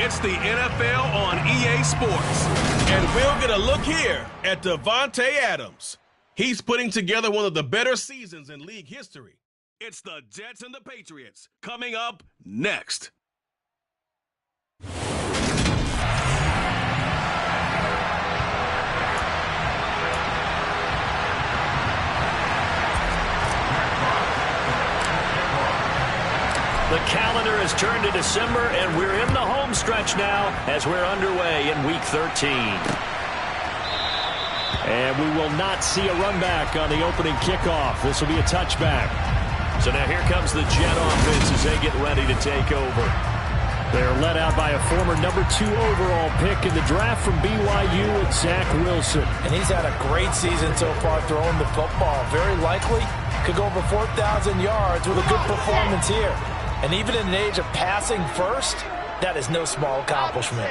It's the NFL on EA Sports. And we'll get a look here at Devontae Adams. He's putting together one of the better seasons in league history. It's the Jets and the Patriots coming up next. The calendar has turned to December, and we're in the home stretch now as we're underway in Week 13. And we will not see a run back on the opening kickoff. This will be a touchback. So now here comes the Jet offense as they get ready to take over. They're led out by a former number 2 overall pick in the draft from BYU, and Zach Wilson. And he's had a great season so far throwing the football. Very likely could go over 4,000 yards with a good performance here. And even in an age of passing first, that is no small accomplishment.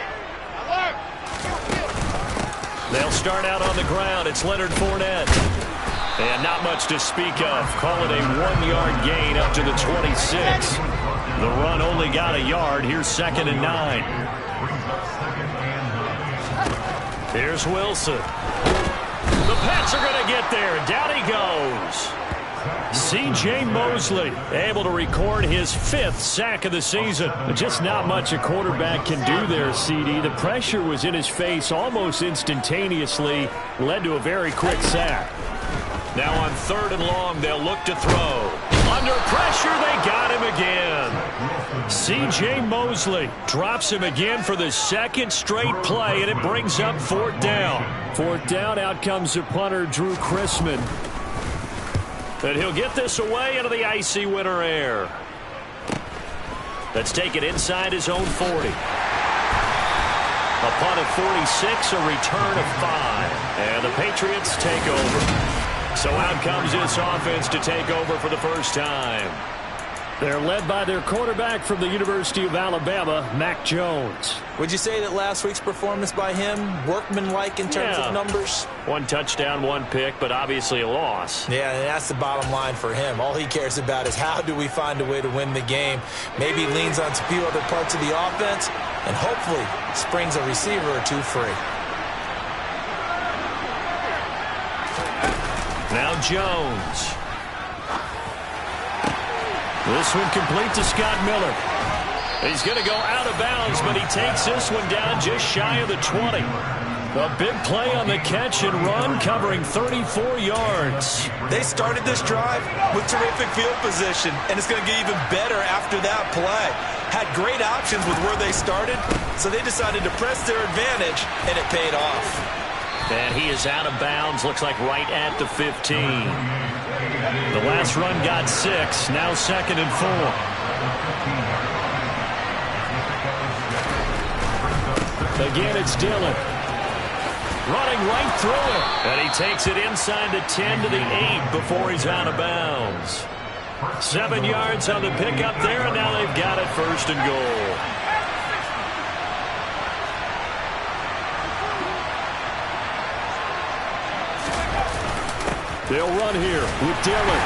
They'll start out on the ground. It's Leonard Fournette. And not much to speak of. Call it a 1-yard gain up to the 26. The run only got a yard. Here's 2nd and 9. Here's Wilson. The Pats are going to get there. Down he goes. C.J. Mosley able to record his 5th sack of the season. Just not much a quarterback can do there, CD. The pressure was in his face almost instantaneously. Led to a very quick sack. Now on 3rd and long, they'll look to throw. Under pressure, they got him again. C.J. Mosley drops him again for the 2nd straight play, and it brings up 4th down. 4th down, out comes the punter, Drew Chrisman. And he'll get this away into the icy winter air. Let's take it inside his own 40. A punt of 46, a return of 5. And the Patriots take over. So out comes this offense to take over for the first time. They're led by their quarterback from the University of Alabama, Mac Jones. Would you say that last week's performance by him, workmanlike in terms of numbers? 1 touchdown, 1 pick, but obviously a loss. Yeah, and that's the bottom line for him. All he cares about is how do we find a way to win the game. Maybe he leans on a few other parts of the offense and hopefully springs a receiver or 2 free. Now Jones. This one complete to Scott Miller. He's going to go out of bounds, but he takes this one down just shy of the 20. A big play on the catch and run, covering 34 yards. They started this drive with terrific field position, and it's going to get even better after that play. Had great options with where they started, so they decided to press their advantage, and it paid off. And he is out of bounds, looks like right at the 15. The last run got 6, now 2nd and 4. Again, it's Dillon. Running right through it. And he takes it inside the 10 to the 8 before he's out of bounds. 7 yards on the pickup there, and now they've got it 1st and goal. They'll run here with Dillon.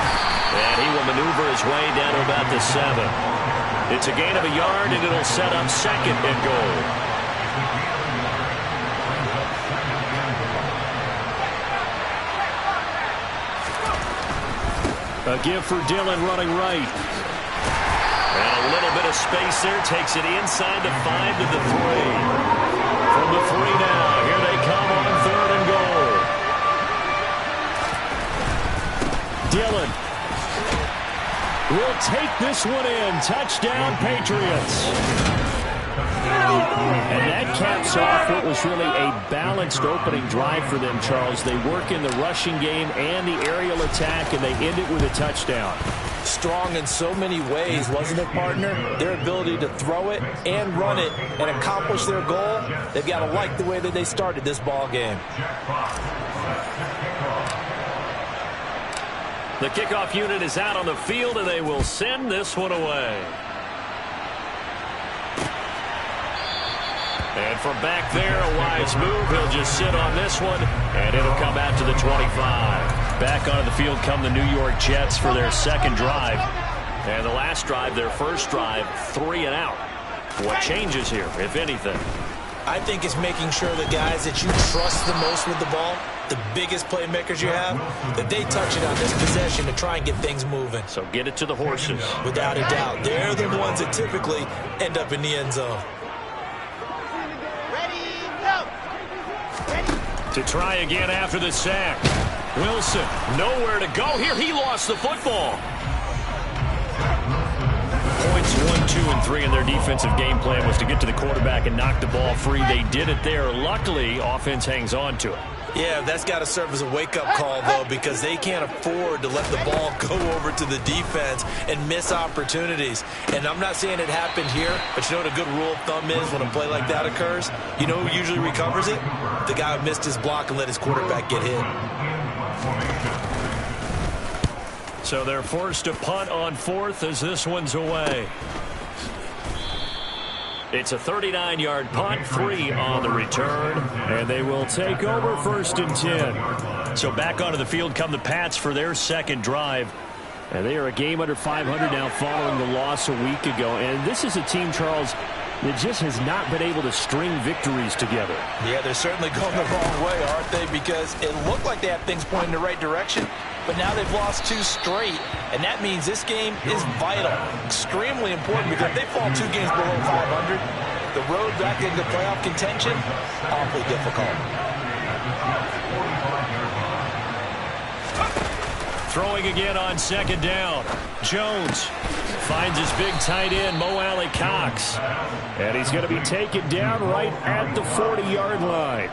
And he will maneuver his way down to about the 7. It's a gain of a yard, and it'll set up 2nd and goal. A give for Dillon running right. And a little bit of space there. Takes it inside the 5 to the 3. From the 3 now. Here they come on 3rd and goal. Dillon will take this one in. Touchdown, Patriots. And that caps off what was really a balanced opening drive for them, Charles. They work in the rushing game and the aerial attack, and they end it with a touchdown. Strong in so many ways, wasn't it, partner? Their ability to throw it and run it and accomplish their goal, they've got to like the way that they started this ball game. The kickoff unit is out on the field, and they will send this one away. And from back there, a wise move. He'll just sit on this one, and it'll come out to the 25. Back onto the field come the New York Jets for their 2nd drive. And the last drive, their first drive, 3 and out. What changes here, if anything? I think it's making sure the guys that you trust the most with the ball, the biggest playmakers you have, that they touch it on this possession to try and get things moving. So get it to the horses. Without a doubt. They're the ones that typically end up in the end zone. To try again after the sack. Wilson, nowhere to go here. He lost the football. Points 1, 2, and 3 in their defensive game plan was to get to the quarterback and knock the ball free. They did it there. Luckily, offense hangs on to it. Yeah, that's got to serve as a wake-up call, though, because they can't afford to let the ball go over to the defense and miss opportunities. And I'm not saying it happened here, but you know what a good rule of thumb is when a play like that occurs? You know who usually recovers it? The guy who missed his block and let his quarterback get hit. So they're forced to punt on 4th as this one's away. It's a 39-yard punt, 3 on the return, and they will take over 1st and 10. So back onto the field come the Pats for their second drive. And they are a game under 500 now following the loss a week ago. And this is a team, Charles, that just has not been able to string victories together. Yeah, they're certainly going the wrong way, aren't they? Because it looked like they had things pointing in the right direction, but now they've lost 2 straight. And that means this game is vital, extremely important, because if they fall 2 games below 500, the road back into playoff contention, awfully difficult. Throwing again on 2nd down. Jones finds his big tight end, Mo Alley-Cox. And he's going to be taken down right at the 40-yard line.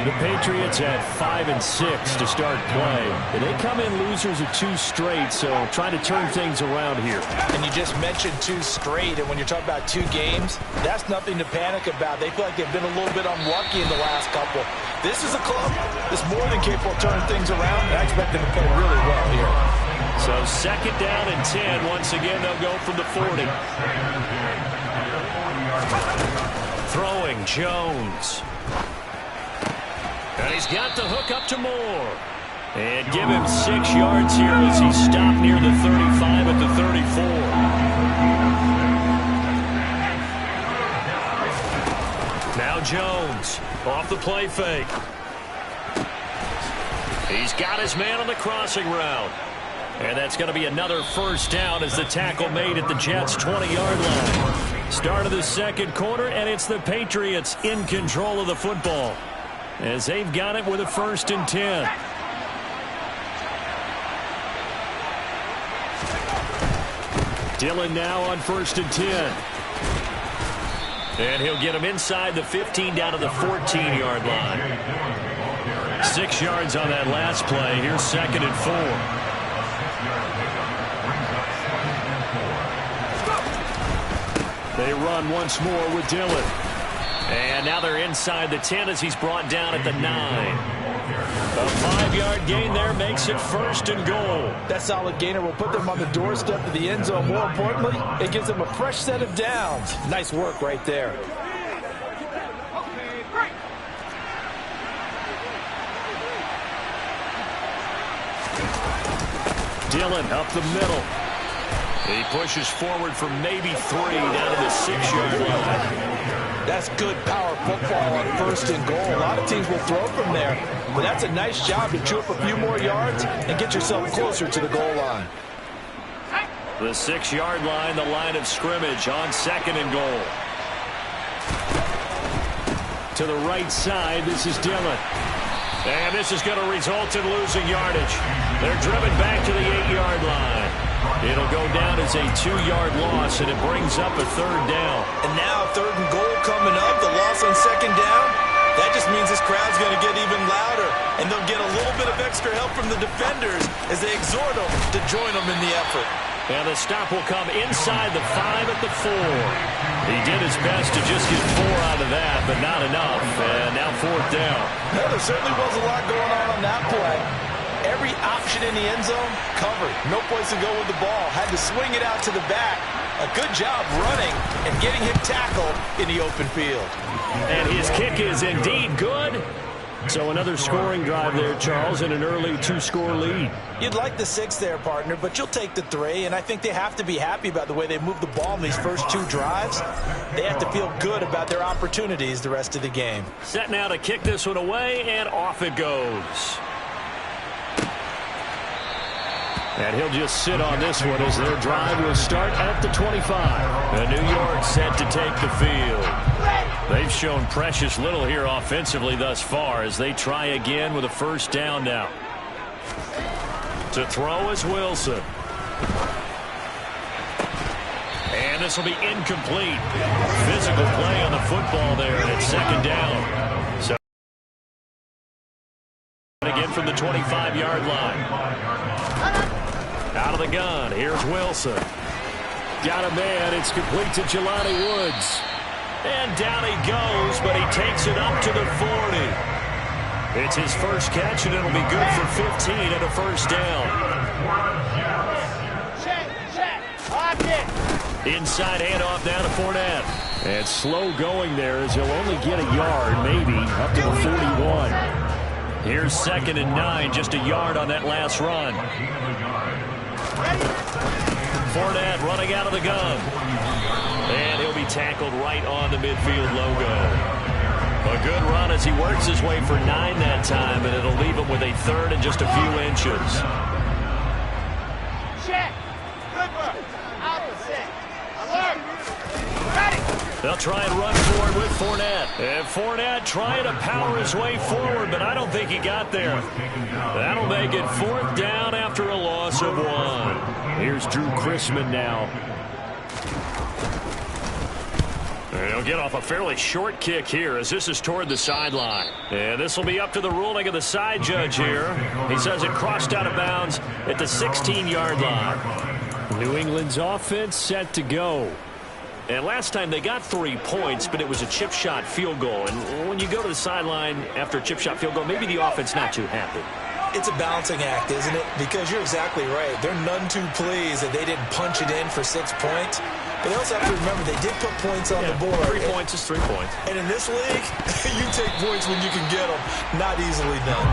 The Patriots at 5 and 6 to start play. And they come in losers of 2 straight, so trying to turn things around here. And you just mentioned 2 straight, and when you're talking about 2 games, that's nothing to panic about. They feel like they've been a little bit unlucky in the last couple. This is a club that's more than capable of turning things around, and I expect them to play really well here. So 2nd down and 10. Once again, they'll go from the 40. Throwing, Jones. And he's got the hook up to Moore. And give him 6 yards here as he stopped near the 35 at the 34. Now Jones off the play fake. He's got his man on the crossing route. And that's going to be another 1st down as the tackle made at the Jets' 20-yard line. Start of the 2nd quarter, and it's the Patriots in control of the football, as they've got it with a 1st and 10. Dillon now on 1st and 10. And he'll get him inside the 15 down to the 14-yard line. 6 yards on that last play. Here's 2nd and 4. They run once more with Dillon. And now they're inside the 10 as he's brought down at the 9. A 5-yard gain there makes it 1st and goal. That solid gainer will put them on the doorstep of the end zone. More importantly, it gives them a fresh set of downs. Nice work right there. Dillon up the middle. He pushes forward for maybe 3 down to the 6-yard line. That's good power football on 1st and goal. A lot of teams will throw from there, but that's a nice job to chew up a few more yards and get yourself closer to the goal line. The 6-yard line, the line of scrimmage on 2nd and goal. To the right side, this is Dillon. And this is going to result in losing yardage. They're driven back to the 8-yard line. It'll go down as a 2-yard loss, and it brings up a 3rd down. And now 3rd and goal coming up, the loss on 2nd down. That just means this crowd's going to get even louder, and they'll get a little bit of extra help from the defenders as they exhort them to join them in the effort. And the stop will come inside the 5 at the 4. He did his best to just get 4 out of that, but not enough. And now 4th down. Yeah, there certainly was a lot going on that play. Every option in the end zone covered. No place to go with the ball. Had to swing it out to the back. A good job running and getting him tackled in the open field. And his kick is indeed good. So another scoring drive there, Charles, and an early two-score lead. You'd like the 6 there, partner, but you'll take the 3, and I think they have to be happy about the way they moved the ball in these first 2 drives. They have to feel good about their opportunities the rest of the game. Set now to kick this one away, and off it goes. And he'll just sit on this one as their drive will start at the 25. And New York set to take the field. They've shown precious little here offensively thus far as they try again with a first down now. To throw is Wilson. And this will be incomplete. Physical play on the football there, and it's second down. So again from the 25-yard line. Out of the gun, here's Wilson. Got a man, it's complete to Jelani Woods. And down he goes, but he takes it up to the 40. It's his first catch, and it'll be good for 15 and a first down. Inside handoff now to Fournette. And slow going there as he'll only get a yard, maybe, up to the 41. Here's 2nd and 9, just a yard on that last run. Fournette running out of the gun. And he'll be tackled right on the midfield logo. A good run as he works his way for 9 that time, and it'll leave him with a 3rd and just a few inches. Check. Good. Opposite. Alert. Ready. They'll try and run forward with Fournette. And Fournette trying to power his way forward, but I don't think he got there. That'll make it 4th down after a loss of 1. Here's Drew Chrisman now. And he'll get off a fairly short kick here as this is toward the sideline. And this will be up to the ruling of the side judge here. He says it crossed out of bounds at the 16-yard line. New England's offense set to go. And last time they got 3 points, but it was a chip shot field goal. And when you go to the sideline after a chip shot field goal, maybe the offense not too happy. It's a balancing act, isn't it? Because you're exactly right. They're none too pleased that they didn't punch it in for 6 points. But they also have to remember they did put points on the board. 3 points is 3 points. And in this league, you take points when you can get them. Not easily done.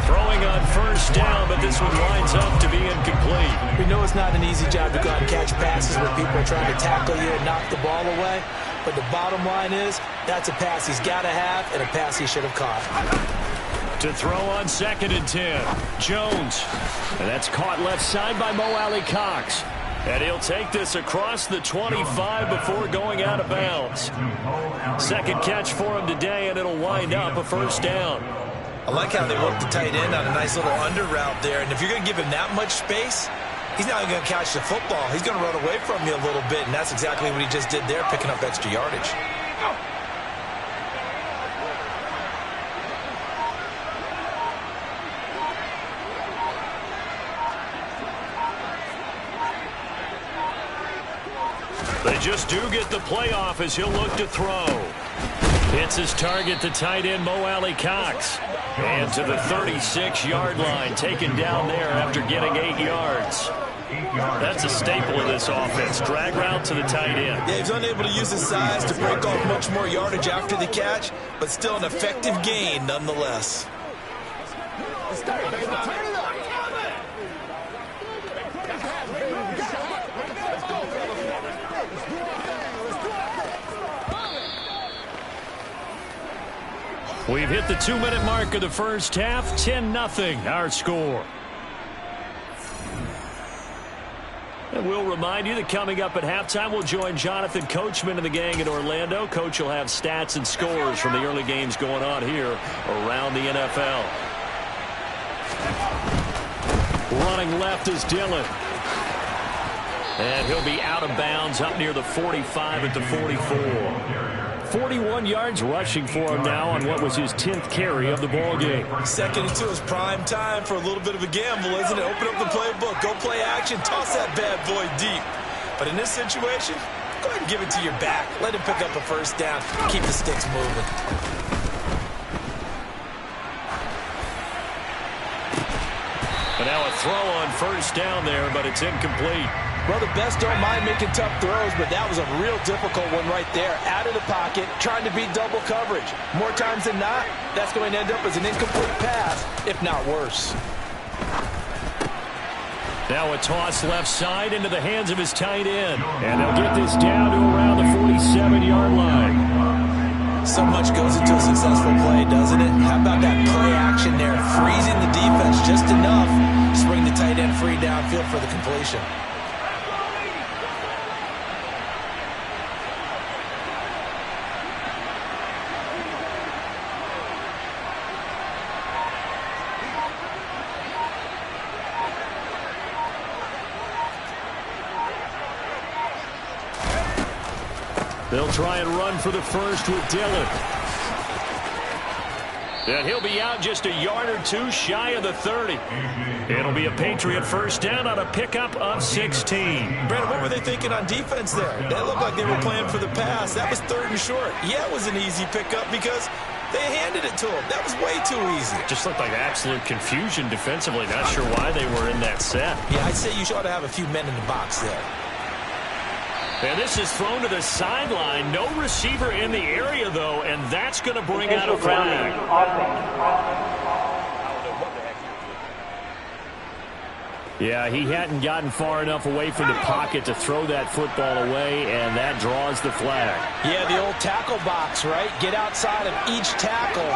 Throwing on first down, but this one winds up to be incomplete. We know it's not an easy job to go out and catch passes where people are trying to tackle you and knock the ball away. But the bottom line is, that's a pass he's got to have and a pass he should have caught. To throw on 2nd and 10. Jones. And that's caught left side by Mo Alley Cox. And he'll take this across the 25 before going out of bounds. 2nd catch for him today, and it'll wind up a first down. I like how they work the tight end on a nice little under route there. And if you're going to give him that much space, he's not going to catch the football. He's going to run away from you a little bit, and that's exactly what he just did there, picking up extra yardage. They just do get the playoff as he'll look to throw. Hits his target, the tight end, Mo Alley Cox. And to the 36-yard line, taken down there after getting 8 yards. That's a staple of this offense. Drag route to the tight end. Yeah, he's unable to use his size to break off much more yardage after the catch, but still an effective gain nonetheless. We've hit the 2-minute mark of the first half. 10-0 our score. And we'll remind you that coming up at halftime, we'll join Jonathan Coachman and the gang in Orlando. Coach will have stats and scores from the early games going on here around the NFL. Running left is Dillon. And he'll be out of bounds up near the 45 at the 44. 41 yards rushing for him now on what was his 10th carry of the ball game. 2nd and 2 is prime time for a little bit of a gamble, isn't it? Open up the playbook, go play action, toss that bad boy deep. But in this situation, go ahead and give it to your back. Let him pick up a first down. Keep the sticks moving. And now a throw on first down there, but it's incomplete. Well, the best don't mind making tough throws, but that was a real difficult one right there. Out of the pocket, trying to beat double coverage. More times than not, that's going to end up as an incomplete pass, if not worse. Now a toss left side into the hands of his tight end. And they'll get this down to around the 47-yard line. So much goes into a successful play, doesn't it? How about that play action there? Freezing the defense just enough to bring the tight end free downfield for the completion. They'll try and run for the first with Dillon. And he'll be out just a yard or two shy of the 30. It'll be a Patriot first down on a pickup of 16. Brandon, what were they thinking on defense there? That looked like they were playing for the pass. That was 3rd and short. Yeah, it was an easy pickup because they handed it to him. That was way too easy. Just looked like absolute confusion defensively. Not sure why they were in that set. Yeah, I'd say you ought to have a few men in the box there. And this is thrown to the sideline. No receiver in the area, though, and that's going to bring out a flag. Yeah, he hadn't gotten far enough away from the pocket to throw that football away, and that draws the flag. Yeah, the old tackle box, right? Get outside of each tackle,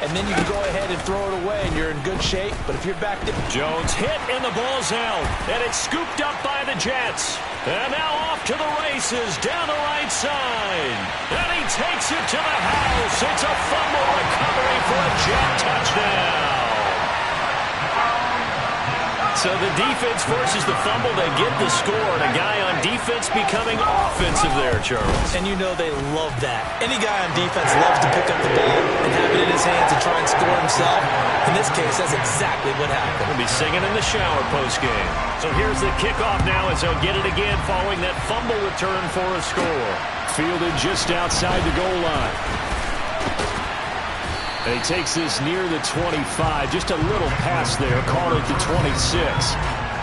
and then you can go ahead and throw it away, and you're in good shape. But if you're back there... Jones hit, and the ball's out, and it's scooped up by the Jets. And now off to the races down the right side. And he takes it to the house. It's a fumble recovery for a Jet touchdown. So the defense forces the fumble. They get the score. And a guy on defense becoming offensive there, Charles. And you know they love that. Any guy on defense loves to pick up the ball and have it in his hands and try and score himself. In this case, that's exactly what happened. He'll be singing in the shower post-game. So here's the kickoff now as they'll get it again following that fumble return for a score. Fielded just outside the goal line. And he takes this near the 25. Just a little pass there. Call it the 26.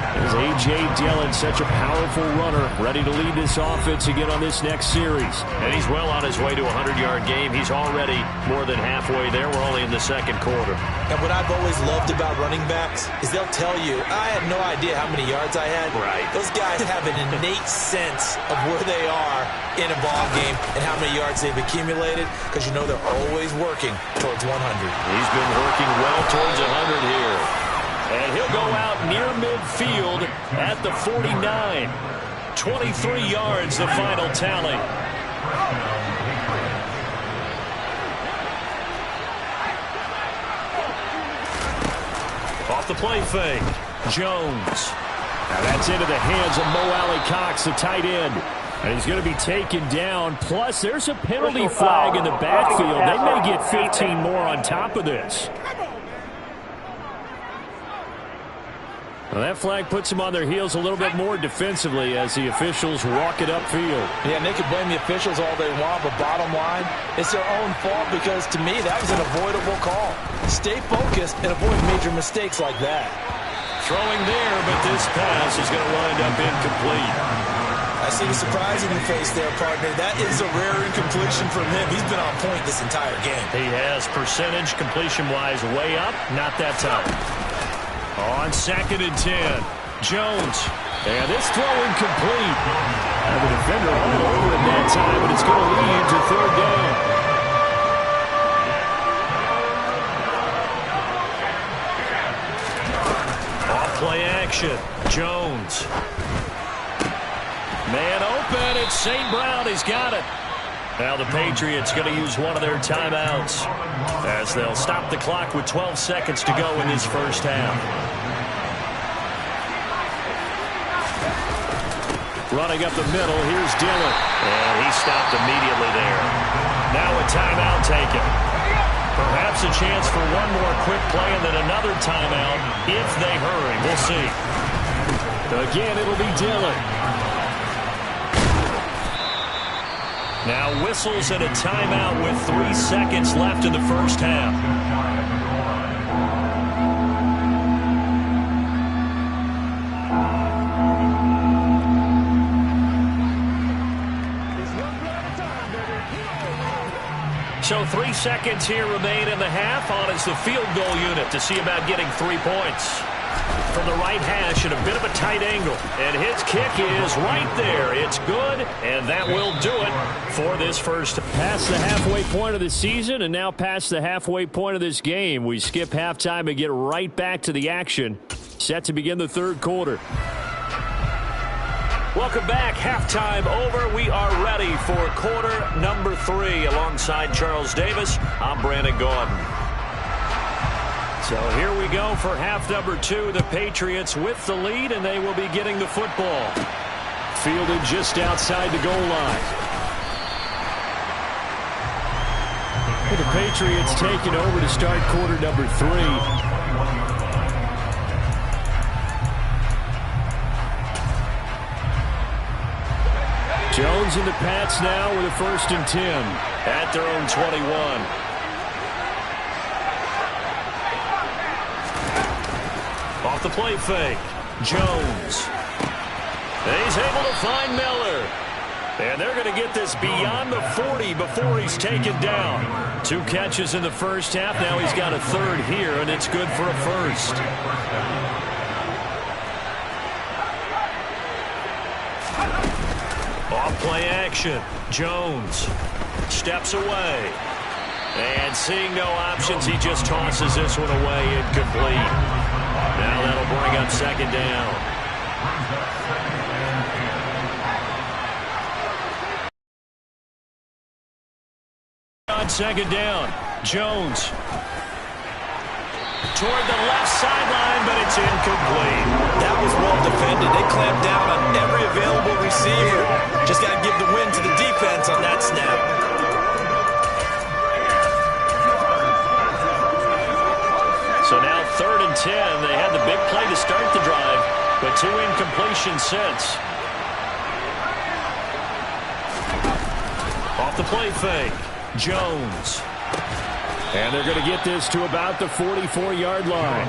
There's A.J. Dillon, such a powerful runner, ready to lead this offense again on this next series. And he's well on his way to a 100-yard game. He's already more than halfway there. We're only in the second quarter. And what I've always loved about running backs is they'll tell you, I had no idea how many yards I had. Right. Those guys have an innate sense of where they are in a ball game and how many yards they've accumulated because you know they're always working towards 100. He's been working well towards 100 here. And he'll go out near midfield at the 49. 23 yards, the final tally. Off the play fake. Jones. Now that's into the hands of Mo Alley-Cox, the tight end. And he's going to be taken down. Plus, there's a penalty flag in the backfield. They may get 15 more on top of this. Well, that flag puts them on their heels a little bit more defensively as the officials walk it upfield. Yeah, and they can blame the officials all they want, but bottom line, it's their own fault because, to me, that was an avoidable call. Stay focused and avoid major mistakes like that. Throwing there, but this pass is going to wind up incomplete. I see the surprise in your face there, partner. That is a rare incompletion from him. He's been on point this entire game. He has percentage completion-wise way up, not that time. On 2nd and 10, Jones. And this throw incomplete. And the defender all over it that time, but it's going to lead to 3rd down. Off play action. Jones. Man open. It's St. Brown. He's got it. Now the Patriots going to use one of their timeouts as they'll stop the clock with 12 seconds to go in this first half. Running up the middle, here's Dillon. And he stopped immediately there. Now a timeout taken. Perhaps a chance for one more quick play and then another timeout if they hurry. We'll see. Again, it'll be Dillon. Now whistles and a timeout with 3 seconds left in the first half. So 3 seconds here remain in the half. On is the field goal unit to see about getting 3 points. From the right hash at a bit of a tight angle. And his kick is right there. It's good, and that will do it for this first. Past the halfway point of the season and now past the halfway point of this game. We skip halftime and get right back to the action. Set to begin the third quarter. Welcome back. Halftime over. We are ready for quarter number 3. Alongside Charles Davis, I'm Brandon Gordon. So here we go for half number 2. The Patriots with the lead, and they will be getting the football. Fielded just outside the goal line. The Patriots taking over to start quarter number 3. Jones and the Pats now with a 1st and 10 at their own 21. Off the play fake. Jones. He's able to find Miller. And they're going to get this beyond the 40 before he's taken down. 2 catches in the first half. Now he's got a 3rd here, and it's good for a 1st. Off play action. Jones steps away. And seeing no options, he just tosses this one away, incomplete. Now that'll bring up 2nd down. On 2nd down, Jones. Toward the left sideline, but it's incomplete. That was well defended. They clamped down on every available receiver. Just got to give the win to the defense on that snap. So now 3rd and 10. They had the big play to start the drive, but 2 incompletions since. Off the play fake, Jones. And they're going to get this to about the 44-yard line.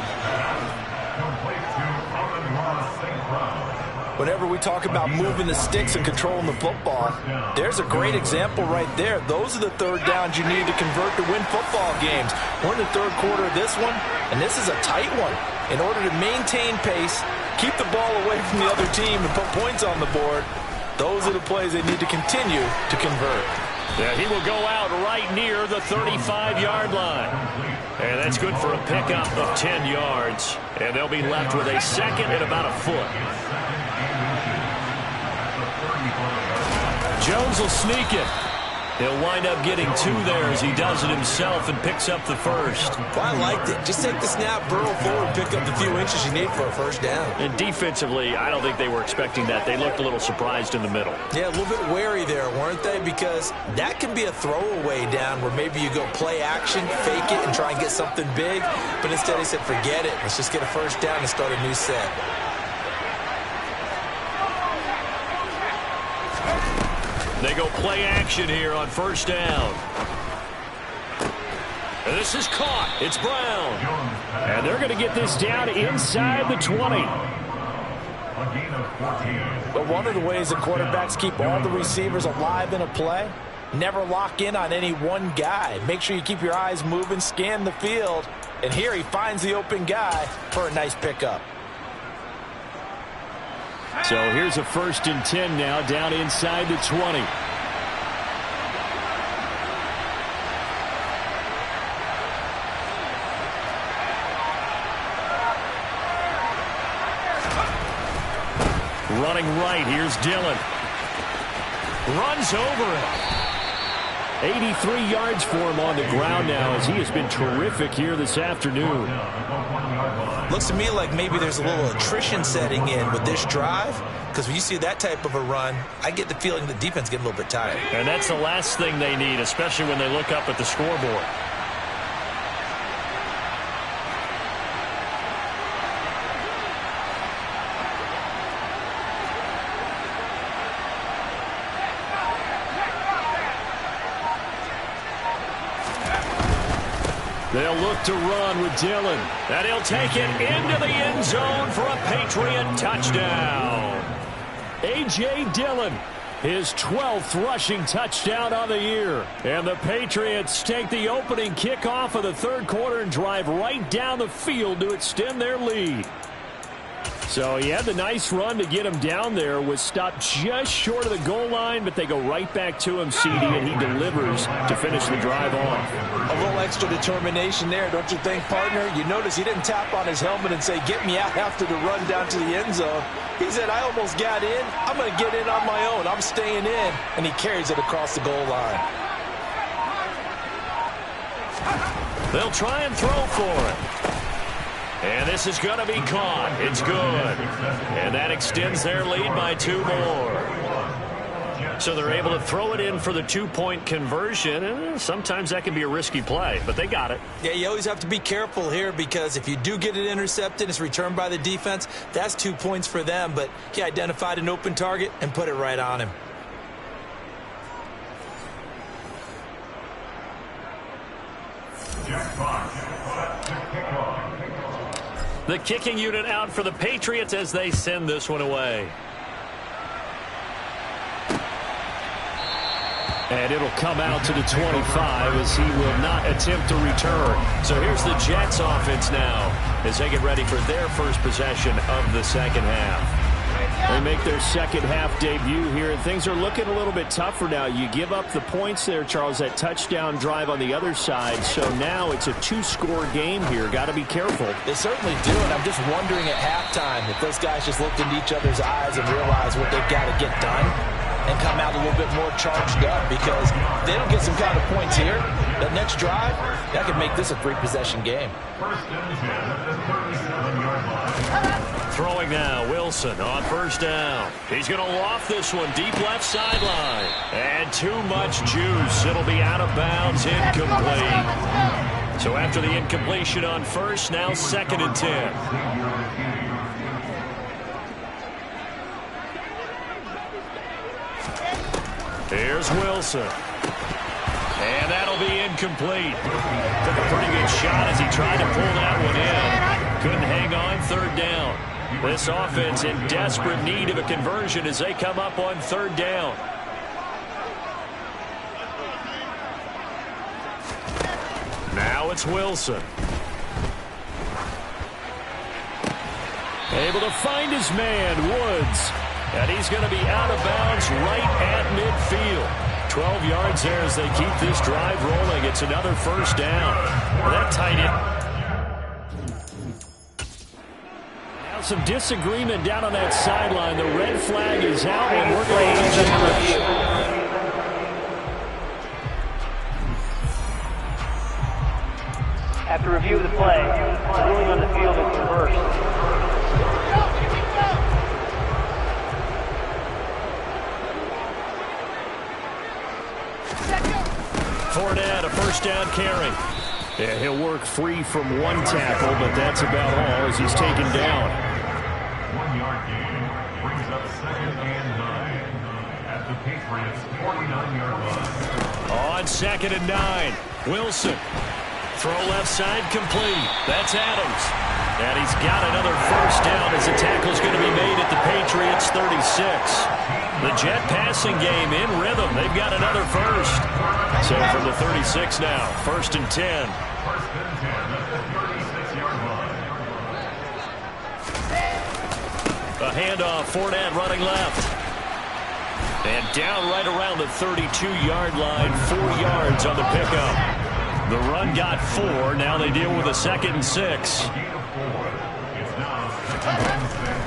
Whenever we talk about moving the sticks and controlling the football, there's a great example right there. Those are the 3rd downs you need to convert to win football games. We're in the 3rd quarter of this one, and this is a tight one. In order to maintain pace, keep the ball away from the other team, and put points on the board, those are the plays they need to continue to convert. Yeah, he will go out right near the 35-yard line. And that's good for a pickup of 10 yards. And they'll be left with a 2nd and about a foot. Jones will sneak it. He'll wind up getting 2 there as he does it himself and picks up the 1st. Well, I liked it. Just take the snap, burrow forward, pick up the few inches you need for a 1st down. And defensively, I don't think they were expecting that. They looked a little surprised in the middle. Yeah, a little bit wary there, weren't they? Because that can be a throwaway down where maybe you go play action, fake it, and try and get something big. But instead he said, forget it. Let's just get a 1st down and start a new set. They go play action here on 1st down. And this is caught. It's Brown. And they're going to get this down inside the 20. But one of the ways that quarterbacks keep all the receivers alive in a play, never lock in on any one guy. Make sure you keep your eyes moving, scan the field. And here he finds the open guy for a nice pickup. So here's a 1st and 10 now, down inside the 20. Running right, here's Dillon. Runs over it. 83 yards for him on the ground now as he has been terrific here this afternoon. Looks to me like maybe there's a little attrition setting in with this drive, because when you see that type of a run, I get the feeling the defense getting a little bit tired. And that's the last thing they need, especially when they look up at the scoreboard. They'll look to run with Dillon. And he'll take it into the end zone for a Patriot touchdown. A.J. Dillon His 12th rushing touchdown on the year. And the Patriots take the opening kickoff of the third quarter and drive right down the field to extend their lead. So he had the nice run to get him down there, was stopped just short of the goal line, but they go right back to him, CD, and he delivers to finish the drive off. A little extra determination there, don't you think, partner? You notice he didn't tap on his helmet and say, get me out after the run down to the end zone. He said, I almost got in. I'm going to get in on my own. I'm staying in. And he carries it across the goal line. They'll try and throw for it. And this is going to be caught. It's good. And that extends their lead by 2 more. So they're able to throw it in for the 2-point conversion. And sometimes that can be a risky play, but they got it. Yeah, you always have to be careful here because if you do get it intercepted, it's returned by the defense. That's 2 points for them, but he identified an open target and put it right on him. The kicking unit out for the Patriots as they send this one away. And it'll come out to the 25 as he will not attempt to return. So here's the Jets offense now as they get ready for their first possession of the second half. They make their second half debut here, and things are looking a little bit tougher now. You give up the points there, Charles, that touchdown drive on the other side. So now it's a 2-score game here. Got to be careful. They certainly do, and I'm just wondering at halftime if those guys just looked into each other's eyes and realized what they've got to get done and come out a little bit more charged up, because if they don't get some kind of points here, that next drive, that could make this a 3-possession game. Throwing now, Wilson on first down. He's going to loft this one deep left sideline. And too much juice. It'll be out of bounds, incomplete. So after the incompletion on first, now 2nd and 10. Here's Wilson. And that'll be incomplete. Took a pretty good shot as he tried to pull that one in. Couldn't hang on, 3rd down. This offense in desperate need of a conversion as they come up on 3rd down. Now it's Wilson. Able to find his man, Woods. And he's going to be out of bounds right at midfield. 12 yards there as they keep this drive rolling. It's another 1st down. Well, that tight end. Now some disagreement down on that sideline. The red flag is out, and we're going to review. After review of the play, the ruling on the field is reversed. Fournette, a 1st down carry. Yeah, he'll work free from 1 tackle, but that's about all as he's taken down. 1-yard gain brings up 2nd and 9 at the Patriots' 49-yard line. On 2nd and 9, Wilson. Throw left side complete. That's Adams. And he's got another 1st down as the tackle's going to be made at the Patriots' 36. The Jet passing game in rhythm. They've got another 1st. So from the 36 now, 1st and 10. 1st and 10 at the 36-yard line. A handoff, Fournette running left. And down right around the 32-yard line, 4 yards on the pickup. The run got 4. Now they deal with a 2nd and 6.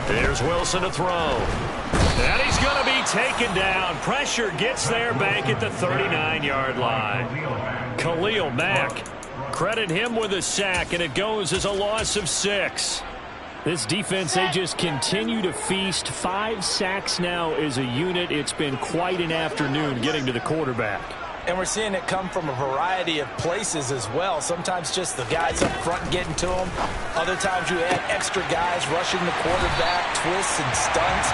Here's Wilson to throw. And he's going to be taken down. Pressure gets there back at the 39-yard line. Khalil Mack. Credit him with a sack, and it goes as a loss of 6. This defense, they just continue to feast. 5 sacks now as a unit. It's been quite an afternoon getting to the quarterback. And we're seeing it come from a variety of places as well. Sometimes just the guys up front getting to them. Other times you add extra guys rushing the quarterback, twists and stunts.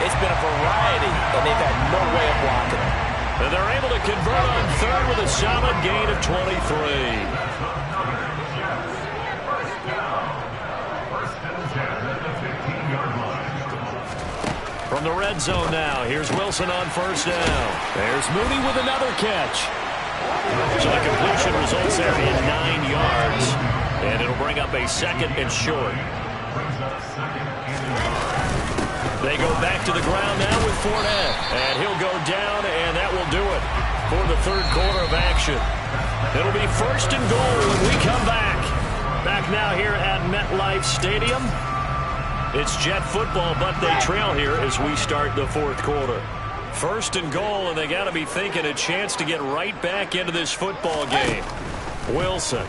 It's been a variety, and they've had no way of blocking it. And they're able to convert on 3rd with a solid gain of 23. From From the red zone now, here's Wilson on first down. There's Mooney with another catch. So the completion results there in 9 yards. And it'll bring up a second and short. They go back to the ground now with Fournette. And he'll go down, and that will do it for the third quarter of action. It'll be first and goal when we come back. Back now here at MetLife Stadium. It's Jet football, but they trail here as we start the fourth quarter. First and goal, and they got to be thinking a chance to get right back into this football game. Wilson.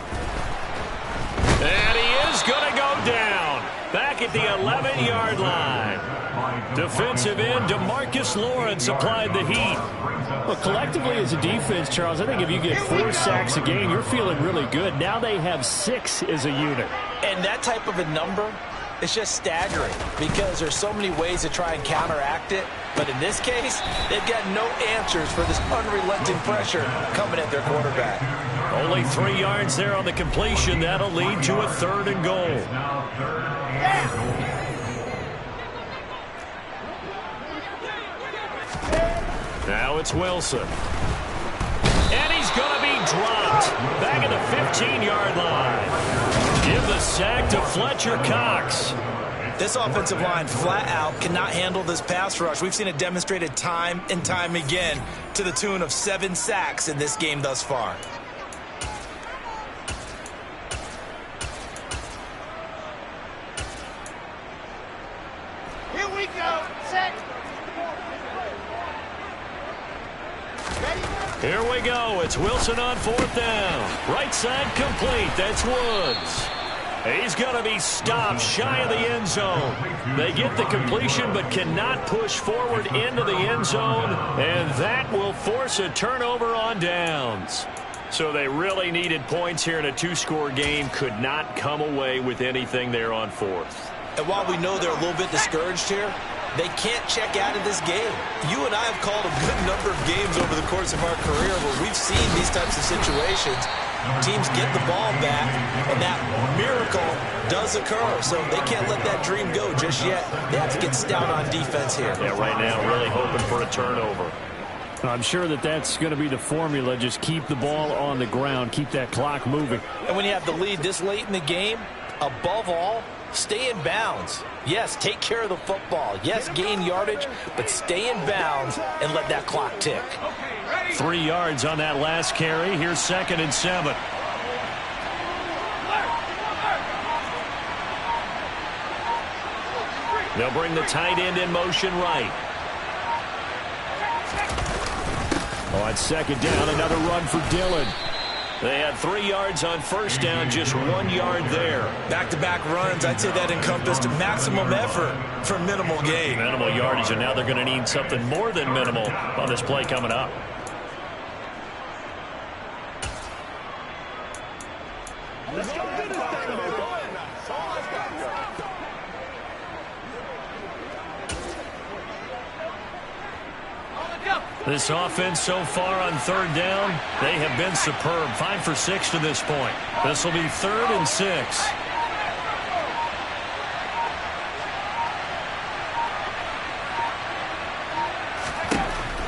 And he is going to go down. Back at the 11-yard line. Defensive end DeMarcus Lawrence applied the heat. Well, collectively as a defense, Charles, I think if you get 4 sacks a game, you're feeling really good. Now they have 6 as a unit. And that type of a number, it's just staggering because there's so many ways to try and counteract it. But in this case, they've got no answers for this unrelenting pressure coming at their quarterback. Only 3 yards there on the completion. That'll lead to a third and goal. Now it's Wilson. And he's going to be dropped. Back at the 15-yard line. Give the sack to Fletcher Cox. This offensive line flat out cannot handle this pass rush. We've seen it demonstrated time and time again to the tune of 7 sacks in this game thus far. Here we go. Set. Here we go. It's Wilson on fourth down. Right side complete. That's Woods. He's going to be stopped shy of the end zone. They get the completion but cannot push forward into the end zone, and that will force a turnover on downs. So they really needed points here in a 2-score game. Could not come away with anything there on fourth. And while we know they're a little bit discouraged here, they can't check out of this game. You and I have called a good number of games over the course of our career where we've seen these types of situations. Teams get the ball back, and that miracle does occur. So they can't let that dream go just yet. They have to get stout on defense here. Yeah, right now really hoping for a turnover. I'm sure that that's going to be the formula. Just keep the ball on the ground. Keep that clock moving. And when you have the lead this late in the game, above all, stay in bounds. Yes, take care of the football. Yes, gain yardage, but stay in bounds and let that clock tick. 3 yards on that last carry. Here's 2nd and 7. They'll bring the tight end in motion right. On 2nd down, another run for Dillon. They had 3 yards on first down, just 1 yard there. Back-to-back runs, I'd say that encompassed maximum effort for minimal gain. Minimal yardage, and now they're going to need something more than minimal on this play coming up. This offense so far on 3rd down, they have been superb. 5 for 6 to this point. This will be 3rd and 6.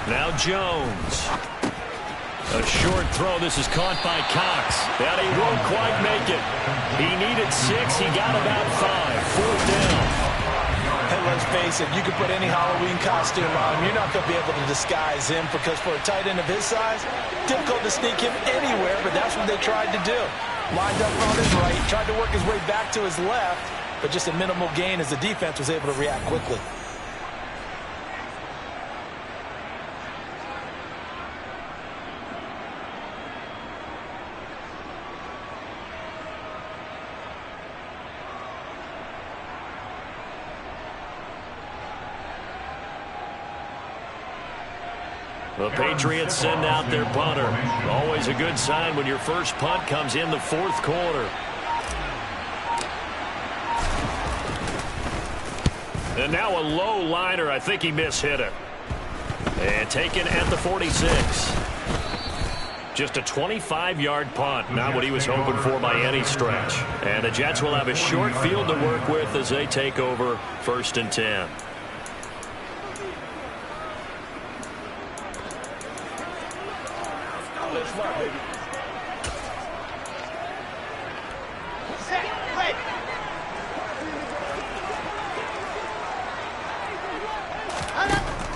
Now Jones. A short throw. This is caught by Cox. And he won't quite make it. He needed 6. He got about 5. 4th down. And let's face it, you can put any Halloween costume on him. You're not going to be able to disguise him because for a tight end of his size, difficult to sneak him anywhere, but that's what they tried to do. Lined up on his right, tried to work his way back to his left, but just a minimal gain as the defense was able to react quickly. The Patriots send out their punter. Always a good sign when your first punt comes in the 4th quarter. And now a low liner. I think he mishit it. And taken at the 46. Just a 25-yard punt. Not what he was hoping for by any stretch. And the Jets will have a short field to work with as they take over 1st and 10. set, ready.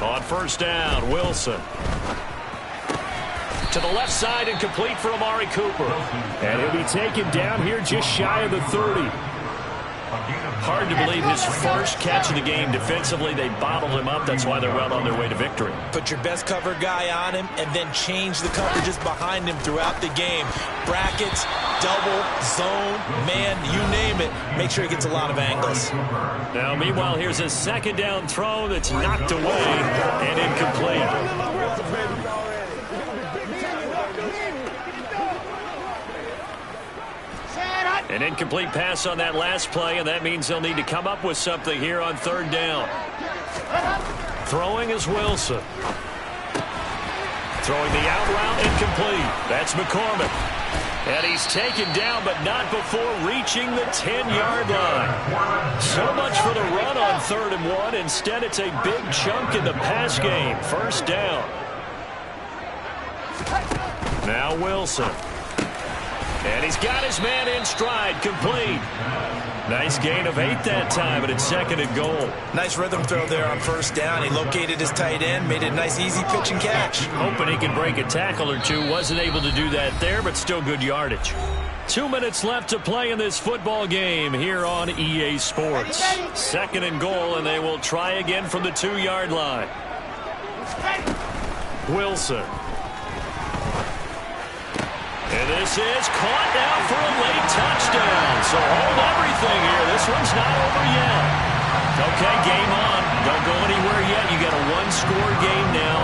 On first down, Wilson. To the left side and complete for Amari Cooper. And he'll be taken down here just shy of the 30. Hard to believe his first catch of the game. Defensively, they bottled him up. That's why they're well on their way to victory. Put your best cover guy on him and then change the coverages behind him throughout the game. Brackets, double, zone, man, you name it. Make sure he gets a lot of angles. Now, meanwhile, here's a second down throw that's knocked away and incomplete. An incomplete pass on that last play, and that means they'll need to come up with something here on third down. Throwing is Wilson. Throwing the out route, incomplete. That's McCormick. And he's taken down, but not before reaching the 10-yard line. So much for the run on 3rd and 1. Instead, it's a big chunk in the pass game. First down. Now Wilson. And he's got his man in stride, complete. Nice gain of 8 that time, and it's 2nd and goal. Nice rhythm throw there on first down. He located his tight end, made it a nice, easy pitch and catch. Hoping he can break a tackle or two. Wasn't able to do that there, but still good yardage. 2 minutes left to play in this football game here on EA Sports. 2nd and goal, and they will try again from the 2-yard line. Wilson. And this is caught now for a late touchdown. So hold everything here. This one's not over yet. Okay, game on. Don't go anywhere yet. You got a one-score game now.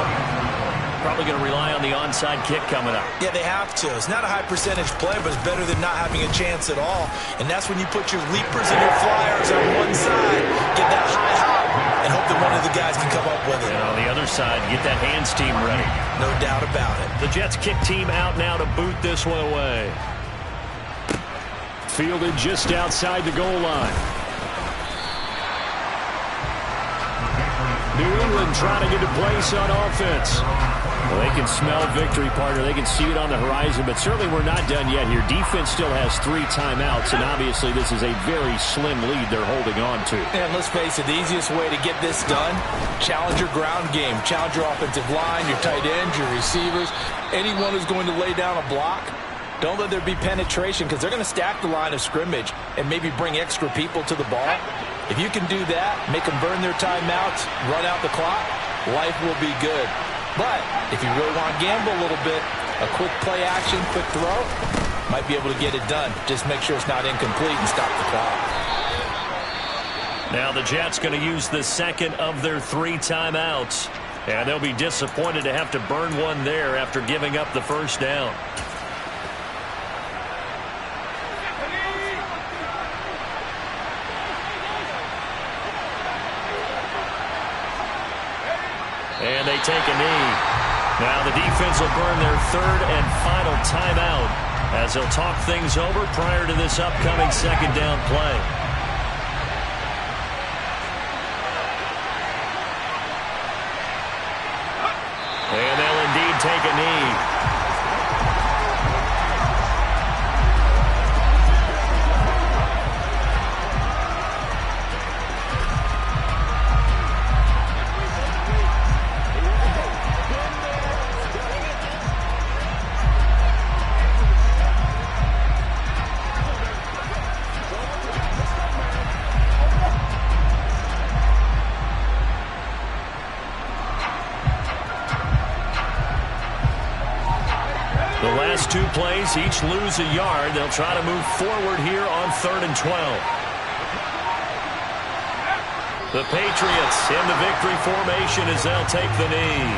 Probably going to rely on the onside kick coming up. Yeah, they have to. It's not a high percentage play, but it's better than not having a chance at all. And that's when you put your leapers and your flyers on one side, get that high hop, and hope that one of the guys can come up with it. And on the other side, get that hands team ready. No doubt about it. The Jets kick team out now to boot this one away. Fielded just outside the goal line. New England trying to get a place on offense. Well, they can smell victory, partner. They can see it on the horizon, but certainly we're not done yet here. Defense still has 3 timeouts, and obviously this is a very slim lead they're holding on to. And let's face it, the easiest way to get this done, challenge your ground game. Challenge your offensive line, your tight ends, your receivers. Anyone who's going to lay down a block, don't let there be penetration because they're going to stack the line of scrimmage and maybe bring extra people to the ball. If you can do that, make them burn their timeouts, run out the clock, life will be good. But if you really want to gamble a little bit, a quick play action, quick throw, might be able to get it done. Just make sure it's not incomplete and stop the clock. Now the Jets going to use the second of their 3 timeouts. And they'll be disappointed to have to burn one there after giving up the first down. And they take a knee. Now the defense will burn their 3rd and final timeout as they'll talk things over prior to this upcoming 2nd down play. And they'll indeed take a knee. The last 2 plays, each lose a yard. They'll try to move forward here on 3rd and 12. The Patriots in the victory formation as they'll take the knee.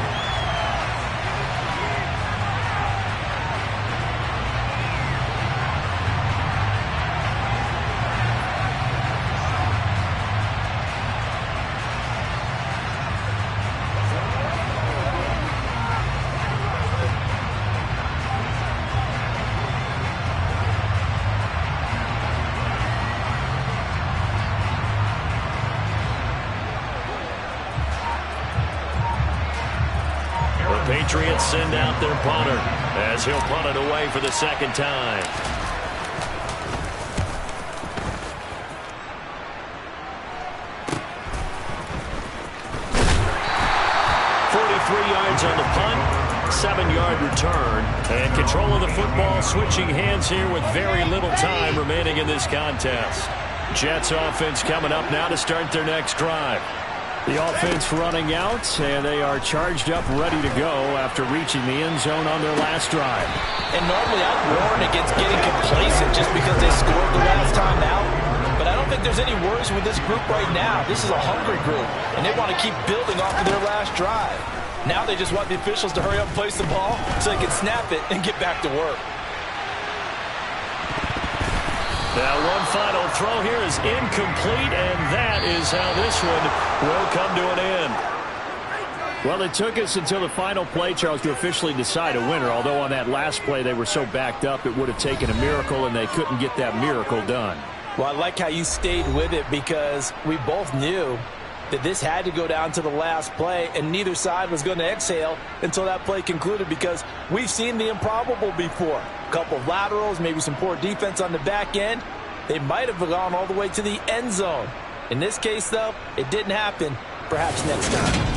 Patriots send out their punter as he'll punt it away for the 2nd time. good return. And control of the football switching hands here with very little time remaining in this contest. Jets offense coming up now to start their next drive. The offense running out, and they are charged up, ready to go after reaching the end zone on their last drive. And normally I'd warn against getting complacent just because they scored the last time out. But I don't think there's any worries with this group right now. This is a hungry group, and they want to keep building off of their last drive. Now they just want the officials to hurry up and place the ball so they can snap it and get back to work. Now one final throw here is incomplete, and that is how this one will come to an end. Well, it took us until the final play, Charles, to officially decide a winner, although on that last play they were so backed up it would have taken a miracle, and they couldn't get that miracle done. Well, I like how you stayed with it because we both knew that this had to go down to the last play, and neither side was going to exhale until that play concluded because we've seen the improbable before. A couple of laterals, maybe some poor defense on the back end. They might have gone all the way to the end zone. In this case, though, it didn't happen. Perhaps next time.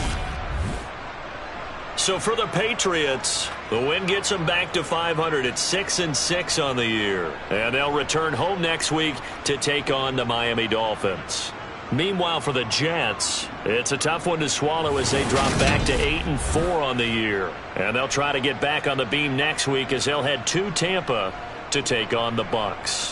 So for the Patriots, the win gets them back to 500 at 6-6 on the year. And they'll return home next week to take on the Miami Dolphins. Meanwhile, for the Jets, it's a tough one to swallow as they drop back to 8-4 on the year. And they'll try to get back on the beam next week as they'll head to Tampa to take on the Bucs.